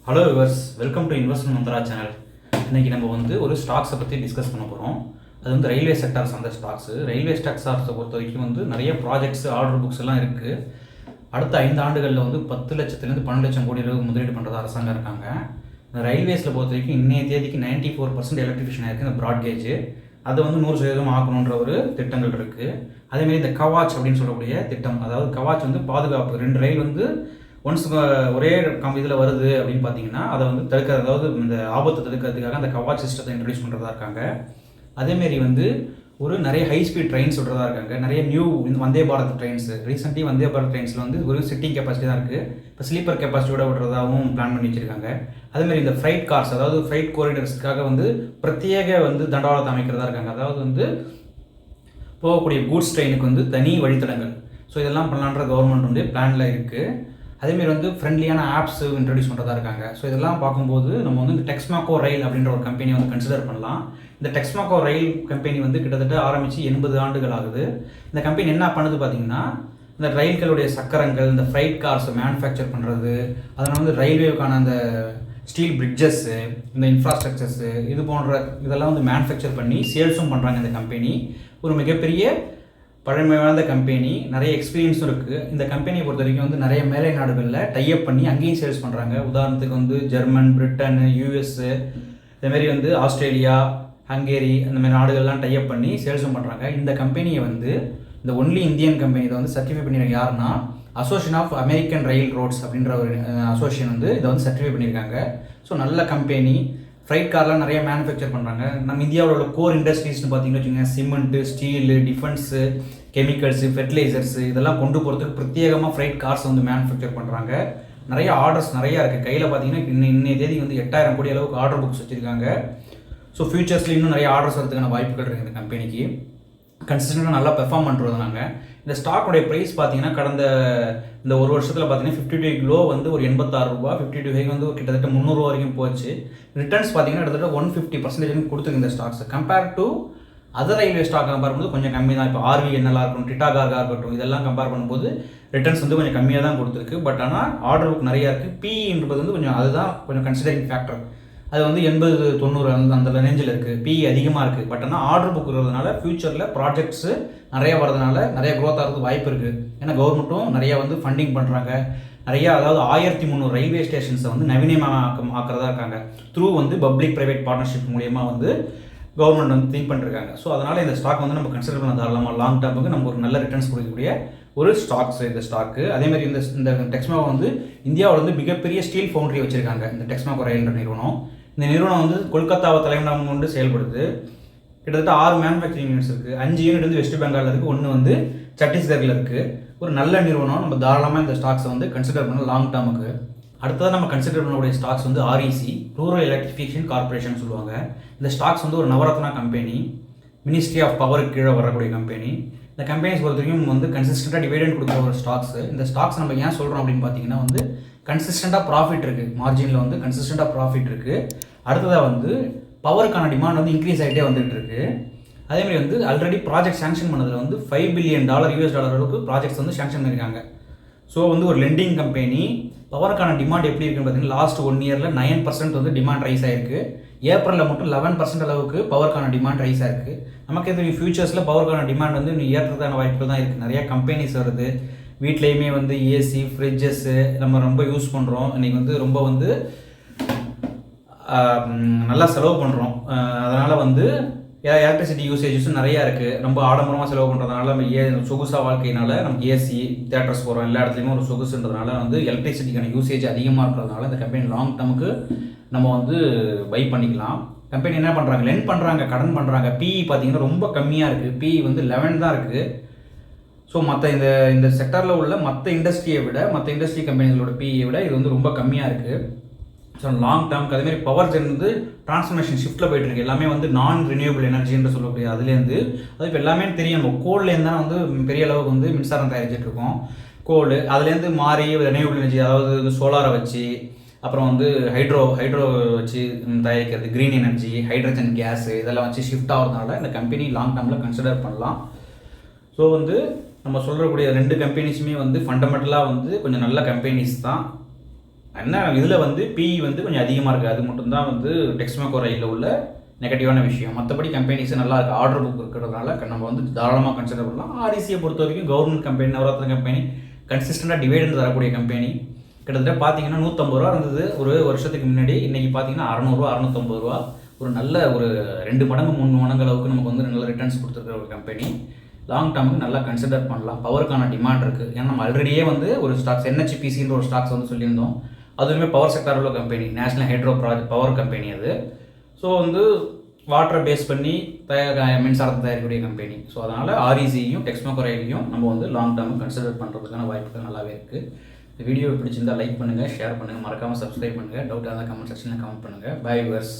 Hello viewers, welcome to investment Mantra channel. இன்றைக்கி நம்ம ஒரு ஸ்டாக்ஸை பற்றி டிஸ்கஸ் பண்ண போகிறோம். அது ரயில்வே செக்டார்ஸ். அந்த ஸ்டாக்ஸு ரயில்வே செக்டார்ஸை பொறுத்த வரைக்கும் நிறைய ப்ராஜெக்ட்ஸ், ஆர்டர் புக்ஸ் எல்லாம் இருக்குது. அடுத்த 5 ஆண்டுகளில் 10 லட்சத்துலேருந்து 12 லட்சம் கோடி அளவு முதலீடு பண்ணுறதா அரசாங்கம் இருக்காங்க. இந்த ரயில்வேஸில் பொறுத்த வரைக்கும் இன்றைய தேதிக்கு 94% எலக்ட்ரிஃபிகேஷன் ஆகிருக்கு. இந்த ப்ராட்கேஜ் அதை 100% ஆக்கணுன்ற ஒரு திட்டங்கள் இருக்குது. அதேமாதிரி இந்த கவாச் அப்படின்னு சொல்லக்கூடிய திட்டம், அதாவது கவாச் பாதுகாப்பு. 2 ரயில் ஒன்ஸ் ஒரே இதில் வருது அப்படின்னு பார்த்தீங்கன்னா அதை தடுக்கிறது, அதாவது இந்த ஆபத்தை தடுக்கிறதுக்காக அந்த கவாச் சிஸ்டத்தை இன்ட்ரடியூஸ் பண்ணுறதா இருக்காங்க. அதேமாரி நிறைய ஹை ஸ்பீட் ட்ரெயின்ஸ் விடுறதா இருக்காங்க. நிறைய new Vande Bharat trains, recently Vande Bharat ட்ரெயின்ஸில் ஒரு சிட்டிங் கெப்பாசிட்டி தான் இருக்குது. இப்போ ஸ்லீப்பர் கெப்பாசிட்டியோட விடுறதாகவும் பிளான் பண்ணி வச்சுருக்காங்க. அதேமாதிரி இந்த ஃப்ரைட் கார்ஸ், அதாவது ஃப்ரைட் கோரிடர்ஸ்க்காக பிரத்யேக தண்டவாளத்தை அமைக்கிறதா இருக்காங்க. அதாவது போகக்கூடிய கூட்ஸ் ட்ரெயினுக்கு தனி வழித்தடங்கள். ஸோ இதெல்லாம் பண்ணலான்ற கவர்மெண்ட் பிளானில் இருக்குது. அதேமாரி ஃப்ரெண்ட்லியான ஆப்ஸ் இன்ட்ரடியூஸ் பண்ணுறதா இருக்காங்க. ஸோ இதெல்லாம் பார்க்கும்போது நம்ம இந்த டெக்ஸ்மாக்கோ ரயில் அப்படின்ற ஒரு கம்பெனி கன்சிடர் பண்ணலாம். இந்த டெக்ஸ்மாக்கோ ரயில் கம்பெனி கிட்டத்தட்ட ஆரம்பித்து 80 ஆண்டுகள் ஆகுது. இந்த கம்பெனி என்ன பண்ணுது பார்த்தீங்கன்னா, இந்த ரயில்களுடைய சக்கரங்கள், இந்த ஃப்ரைட் கார்ஸ் மேனுஃபேக்சர் பண்ணுறது, அதனால் ரயில்வேக்கான அந்த ஸ்டீல் பிரிட்ஜஸ்ஸு, இந்த இன்ஃப்ராஸ்ட்ரக்சர்ஸு, இது போன்ற இதெல்லாம் மேனுஃபேக்சர் பண்ணி சேல்ஸும் பண்ணுறாங்க. இந்த கம்பெனி ஒரு மிகப்பெரிய பழமை வாய்ந்த கம்பெனி, நிறைய எக்ஸ்பீரியன்ஸும் இருக்குது. இந்த கம்பெனியை பொறுத்த வரைக்கும் நிறைய மேலை நாடுகளில் டைப் பண்ணி அங்கேயும் சேல்ஸ் பண்ணுறாங்க. உதாரணத்துக்கு ஜெர்மன், பிரிட்டன், யூஎஸ்ஸு, இதேமாரி ஆஸ்திரேலியா, ஹங்கேரி, அந்த மாதிரி நாடுகள்லாம் டைப் பண்ணி சேல்ஸும் பண்ணுறாங்க. இந்த கம்பெனியை இந்த ஒன்லி இந்தியன் கம்பெனி இதை சர்டிஃபை பண்ணியிருக்காங்க. யாருன்னா association of American railroads அப்படின்ற ஒரு அசோசியேஷன் இதை சர்டிஃபை பண்ணியிருக்காங்க. ஸோ நல்ல கம்பெனி. ஃப்ரைட் கார்லாம் நிறைய மேனுஃபேக்சர் பண்ணுறாங்க. நம்ம இந்தியாவோட கோர் இண்டஸ்ட்ரீஸ்னு பார்த்தீங்கன்னு வச்சுக்கோங்க, cement, steel, defence, chemicals, fertilisers, இதெல்லாம் கொண்டு போகிறதுக்கு பிரத்யேகமாக ஃப்ரைட் கார்ஸ் மேனுஃபேக்சர் பண்ணுறாங்க. நிறைய ஆர்டர்ஸ் நிறையா இருக்குது. கையில் பார்த்தீங்கன்னா இன்னைய தேதி 8000 கோடி அளவுக்கு ஆர்டர் புக்ஸ் வச்சுருக்காங்க. ஸோ ஃபியூச்சர்ஸில் இன்னும் நிறைய ஆர்டர்ஸ் வரதுக்கான வாய்ப்புகள் இருக்குது இந்த கம்பெனிக்கு. கன்சிஸ்டண்டாக நல்லா பெர்ஃபார்ம் பண்ணுறது. நாங்கள் இந்த ஸ்டாக்குடைய ப்ரைஸ் பார்த்தீங்கன்னா கடந்த இந்த ஒரு வருஷத்தில் பார்த்தீங்கன்னா 52 லோ ஒரு 86 ரூபா, 52 ஹை கிட்டத்தட்ட 300 வரைக்கும் போச்சு. ரிட்டர்ன்ஸ் பார்த்தீங்கன்னா கிட்டத்தட்ட 150% கொடுத்துருக்கு இந்த stocks. Compare to other railway stock compare பண்ணும்போது கொஞ்சம் கம்மி தான். இப்போ ஆர்விஎன்எல்லாக இருக்கட்டும், டிட்டாகார்காக இருக்கட்டும், இதெல்லாம் கம்பேர் பண்ணும்போது ரிட்டர்ன்ஸ் கொஞ்சம் கம்மியாக தான் கொடுத்துருக்கு. பட் ஆனால் ஆர்டர் புக் நிறையா இருக்குது. பின்றது கொஞ்சம் அதுதான் கொஞ்சம் கன்சிடரிங் ஃபேக்டர். அது 80-90 அந்த ரேஞ்சில் இருக்குது. பிஇ அதிகமாக இருக்குது. பட் ஆனால் ஆர்டர் புக் இருக்கிறதுனால ஃபியூச்சரில் ப்ராஜெக்ட்ஸு நிறையா வரதுனால நிறைய க்ரோத் ஆகிறதுக்கு வாய்ப்பு இருக்குது. ஏன்னா கவர்மெண்ட்டும் நிறையா ஃபண்டிங் பண்ணுறாங்க. நிறையா, அதாவது 1300 ரயில்வே ஸ்டேஷன்ஸை ஆக்கிறதா இருக்காங்க. த்ரூ பப்ளிக் ப்ரைவேட் பார்ட்னர்ஷிப் மூலியமாக கவர்மெண்ட் திங்க் பண்ணிருக்காங்க. ஸோ அதனால் இந்த ஸ்டாக் நம்ம கன்சிடர் பண்ண தாராளமாக லாங் டேர்முக்கு நமக்கு ஒரு நல்ல ரிட்டர்ன்ஸ் கொடுக்கக்கூடிய ஒரு ஸ்டாக்ஸ் இந்த ஸ்டாக்கு. அதேமாதிரி இந்த டெக்ஸ்மாக்கோ இந்தியாவில் மிகப்பெரிய ஸ்டீல் ஃபவுண்டரி வச்சுருக்காங்க. இந்த டெக்ஸ்மாக்கோ ரயில்ன்ற நிறுவனம். இந்த நிறுவனம் கொல்கத்தாவை தலைமையிடம் கொண்டு செயல்படுது. கிட்டத்தட்ட 6 மேனுஃபேக்சரிங் யூனிட்ஸ் இருக்குது. 5 யூனிட் வெஸ்ட் பெங்காலில் இருக்குது, 1 சத்தீஸ்கரில் இருக்குது. ஒரு நல்ல நிறுவனம். நம்ம தாராளமாக இந்த ஸ்டாக்ஸை கன்சிடர் பண்ண லாங் டேர்முக்கு. அடுத்ததாக நம்ம கன்சிடர் பண்ணக்கூடிய stocks REC, rural electrification corporation சொல்லுவாங்க. இந்த ஸ்டாக்ஸ் ஒரு நவரத்னா கம்பெனி, மினிஸ்ட்ரி ஆஃப் பவருக்கு கீழே வரக்கூடிய கம்பெனி. இந்த கம்பெனிஸ் பொறுத்த வரைக்கும் கன்சிஸ்டண்ட்டாக டிவிடெண்ட் கொடுக்குற ஒரு ஸ்டாக்ஸு. இந்த ஸ்டாக்ஸ் நம்ம ஏன் சொல்கிறோம் அப்படின்னு பார்த்தீங்கன்னா கன்சிஸ்டண்ட்டாக ப்ராஃபிட் இருக்குது. மார்ஜினில் கன்சிஸ்டண்ட்டாக ப்ராஃபிட் இருக்குது. அடுத்ததாக பவருக்கான டிமாண்ட் இன்க்ரீஸ் ஆகிட்டே வந்துகிட்டு இருக்குது. அதேமாதிரி ஆல்ரெடி ப்ராஜெக்ட் சேங்ஷன் பண்ணதில் $5 பில்லியன் US அளவுக்கு ப்ராஜெக்ட்ஸ் சேங்ஷன் பண்ணியிருக்காங்க. ஸோ ஒரு லெண்டிங் கம்பெனி. பவருக்கான டிமாண்ட் எப்படி இருக்குன்னு பார்த்தீங்கன்னா லாஸ்ட் 1 இயரில் 9% டிமாண்ட் ரைஸ் ஆகிருக்கு. ஏப்ரலில் மட்டும் 11% அளவுக்கு பவருக்கான டிமாண்ட் ரைஸ் ஆகிருக்கு. நமக்கு எது ஃபியூச்சர்ஸில் பவருக்கான டிமாண்ட் ஏற்றுறதுக்கான வாய்ப்புகள் தான் இருக்குது. நிறையா கம்பெனிஸ் வருது. வீட்லேயுமே ஏசி, ஃப்ரிட்ஜஸ்ஸு நம்ம ரொம்ப யூஸ் பண்ணுறோம். இன்றைக்கி ரொம்ப நல்லா செலவு பண்ணுறோம். அதனால் எலக்ட்ரிசிட்டி யூசேஜஸும் நிறையா இருக்குது. ரொம்ப ஆடம்பரமாக செலவு பண்ணுறதுனால நம்ம சொகுசாக வாழ்க்கையினால நமக்கு ஏசி, தேட்டர்ஸ் போகிறோம், எல்லா இடத்துலையுமே ஒரு சொகுசுன்றதுனால எலக்ட்ரிசிட்டிக்கான யூசேஜ் அதிகமாக இருக்கிறதுனால இந்த கம்பெனி லாங் டேர்முக்கு நம்ம பை பண்ணிக்கலாம். கம்பெனி என்ன பண்ணுறாங்க, லெண்ட் பண்ணுறாங்க, கடன் பண்ணுறாங்க. பிஇ பார்த்தீங்கன்னா ரொம்ப கம்மியாக இருக்குது. பிஇ 11 தான் இருக்குது. ஸோ மற்ற இந்த செக்டரில் உள்ள மற்ற இண்டஸ்ட்ரியை விட, மற்ற இண்டஸ்ட்ரி கம்பெனிகளோட பிஇயை விட இது ரொம்ப கம்மியாக இருக்குது. ஸோ லாங் டேர்முக்கு. அதேமாதிரி பவர் ஜென் ட்ரான்ஸ்ஃபர்மேஷன் ஷிஃப்ட்டில் போயிட்டுருக்கு. எல்லாமே நான் ரினியூவபிள் எனர்ஜின்னு சொல்லக்கூடிய அதுலேருந்து அது இப்போ எல்லாமே தெரியும். நம்ம கோல்லேருந்து தான் பெரிய அளவுக்கு மின்சாரம் தயாரிச்சிட்ருக்கோம். கோல் அதுலேருந்து மாறி ரினியூவபிள் எனர்ஜி, அதாவது சோலாரை வச்சு, அப்புறம் ஹைட்ரோ வச்சு தயாரிக்கிறது, க்ரீன் எனர்ஜி, ஹைட்ரஜன் கேஸு, இதெல்லாம் வச்சு ஷிஃப்ட் ஆகிறதுனால இந்த கம்பெனி லாங் டேர்மில் கன்சிடர் பண்ணலாம். ஸோ நம்ம சொல்கிறக்கூடிய 2 கம்பெனிஸுமே ஃபண்டமெண்டலாக கொஞ்சம் நல்ல கம்பெனிஸ் தான். என்ன இதில் வந்து பிஇ வந்து கொஞ்சம் அதிகமாக இருக்குது. அது மட்டும்தான் வந்து டெக்ஸ்மேக்கோ ரயிலில் உள்ள நெகட்டிவான விஷயம். மற்றபடி கம்பெனிஸ் நல்லா இருக்குது. ஆர்டர் புக் இருக்கிறதுனால நம்ம வந்து தாராளமாக கன்சிடர் பண்ணலாம். ஆர்இசியை பொறுத்த வரைக்கும் கவர்மெண்ட் கம்பெனி, நவரத்ன கம்பெனி, கன்சிஸ்டண்டாக டிவைடெண்ட் தரக்கூடிய கம்பெனி. கிட்டத்தட்ட பார்த்தீங்கன்னா 150 ரூபா இருந்தது ஒரு வருஷத்துக்கு முன்னாடி. இன்றைக்கி பார்த்தீங்கன்னா 600 ரூபா 650 ரூபா, ஒரு நல்ல ஒரு 2 மடங்கு 3 மடங்கு அளவுக்கு நமக்கு வந்து நல்ல ரிட்டர்ன்ஸ் கொடுத்துருக்குற ஒரு கம்பெனி. லாங் டேர்முக்கு நல்லா கன்சிடர் பண்ணலாம். பவருக்கான டிமாண்ட் இருக்குது. ஏன்னா நம்ம ஆல்ரெடியே வந்து ஒரு ஸ்டாக்ஸ் NHPCன்ற ஒரு ஸ்டாக்ஸ் வந்து சொல்லியிருந்தோம். அதுவுமே பவர் செக்டார் உள்ள company, national hydro power company அது. ஸோ வந்து வாட்டரை பேஸ் பண்ணி மின்சாரத்தை தயாரிக்கக்கூடிய கம்பெனி. ஸோ அதனால் ஆர்இசியும் டெக்ஸ்மேக்கோ ரயிலையும் நம்ம வந்து லாங் டேர்ம் கன்சிடர் பண்ணுறதுக்கான வாய்ப்புகள் நல்லாவே இருக்குது. இந்த வீடியோ பிடிச்சிருந்தால் லைக் பண்ணுங்கள், ஷேர் பண்ணுங்கள், மறக்காமல் சப்ஸ்கிரைப் பண்ணுங்கள். டவுட்டாக இருந்தால் கமெண்ட் செக்ஷனில் கமெண்ட் பண்ணுங்கள். Bye viewers.